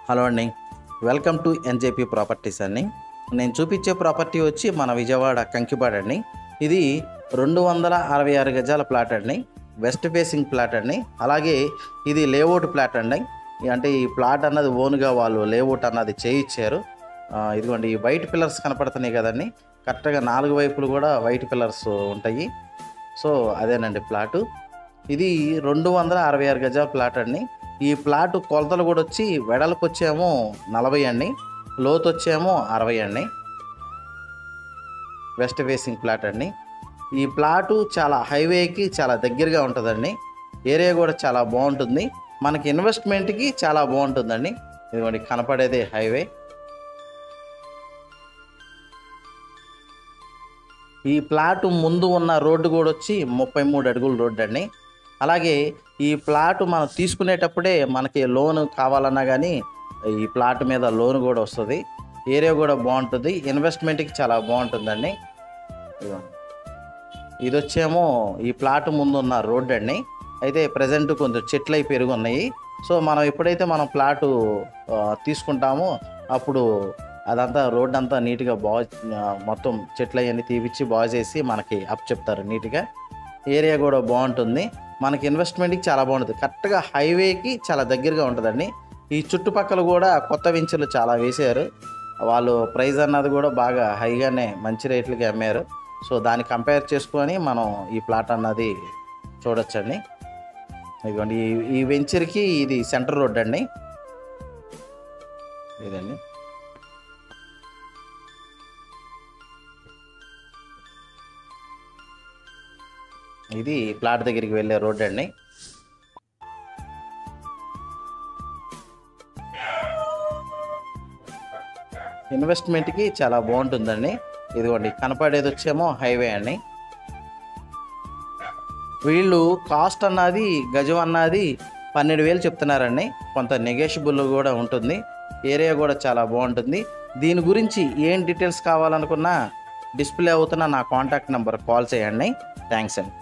Hello అండి, welcome to NJP properties అండి. నేను చూపించే ప్రాపర్టీ వచ్చి మన విజయవాడ కంకిపాడ అండి. ఇది 266 గజాల ప్లాట్ అండి. వెస్ట్ ఫేసింగ్ ప్లాట్ అండి. అలాగే ఇది లేఅవుట్ ప్లాట్ అండి. అంటే ఈ ప్లాట్ అన్నది ఓన్గా వాళ్ళు లేఅవుట్ అన్నది చేయించారు. ఇదిగోండి, ఈ వైట్ పిల్లర్స్ కనపడుతున్నాయి కదండి. కరెక్ట్గా 4 వైపులు కూడా వైట్ పిల్లర్స్ ఉంటాయి. సో అదేనండి ప్లాటు. ఇది 266 గజాల ప్లాట్ అండి. ఈ ప్లాట్ కొలతలు కూడా వచ్చి వెడల్పు వచ్చేమో 40 అండి, లోతు వచ్చేమో 60 అండి. వెస్ట్ ఫేసింగ్ ప్లాట్ అండి. ఈ ప్లాటు చాలా హైవేకి చాలా దగ్గరగా ఉంటుందండి. ఏరియా కూడా చాలా బాగుంటుంది. మనకి ఇన్వెస్ట్మెంట్కి చాలా బాగుంటుందండి. ఇదిగోండి కనపడేదే హైవే. ఈ ప్లాటు ముందు ఉన్న రోడ్డు కూడా వచ్చి 33 అడుగుల రోడ్డు అండి. అలాగే ఈ ప్లాట్ మనం తీసుకునేటప్పుడే మనకి లోన్ కావాలన్నా కానీ ఈ ప్లాట్ మీద లోన్ కూడా వస్తుంది. ఏరియా కూడా బాగుంటుంది, ఇన్వెస్ట్మెంట్కి చాలా బాగుంటుందండి. ఇది వచ్చేమో ఈ ప్లాట్ ముందు ఉన్న రోడ్డు అండి. అయితే ప్రజెంట్ కొంచెం చెట్లు అయి పెరుగు ఉన్నాయి. సో మనం ఎప్పుడైతే మనం ప్లాటు తీసుకుంటామో అప్పుడు అదంతా రోడ్డు అంతా నీట్గా మొత్తం చెట్లు అవన్నీ తీపిచ్చి బాగు చేసి మనకి అప్ చెప్తారు నీట్గా. ఏరియా కూడా బాగుంటుంది, మనకి ఇన్వెస్ట్మెంట్కి చాలా బాగుంటుంది. కరెక్ట్గా హైవేకి చాలా దగ్గరగా ఉంటుందండి. ఈ చుట్టుపక్కల కూడా కొత్త వెంచర్లు చాలా వేశారు. వాళ్ళు ప్రైస్ అన్నది కూడా బాగా హైగానే మంచి రేట్లకి అమ్మారు. సో దాన్ని కంపేర్ చేసుకొని మనం ఈ ప్లాట్ అన్నది చూడొచ్చండి. ఇదిగోండి, ఈ వెంచర్కి ఇది సెంటర్ రోడ్ అండి. ఇదండి. ఇది ప్లాట్ దగ్గరికి వెళ్ళే రోడ్ అండి. ఇన్వెస్ట్మెంట్కి చాలా బాగుంటుందండి. ఇదిగోండి కనపడేది వచ్చేమో హైవే అండి. వీళ్ళు కాస్ట్ అన్నది గజం అన్నది 12,000 చెప్తున్నారండి. కొంత నెగోషియబుల్ కూడా ఉంటుంది. ఏరియా కూడా చాలా బాగుంటుంది. దీని గురించి ఏం డీటెయిల్స్ కావాలనుకున్నా డిస్ప్లే అవుతున్న నా కాంటాక్ట్ నెంబర్ కాల్ చేయండి. థ్యాంక్స్ అండి.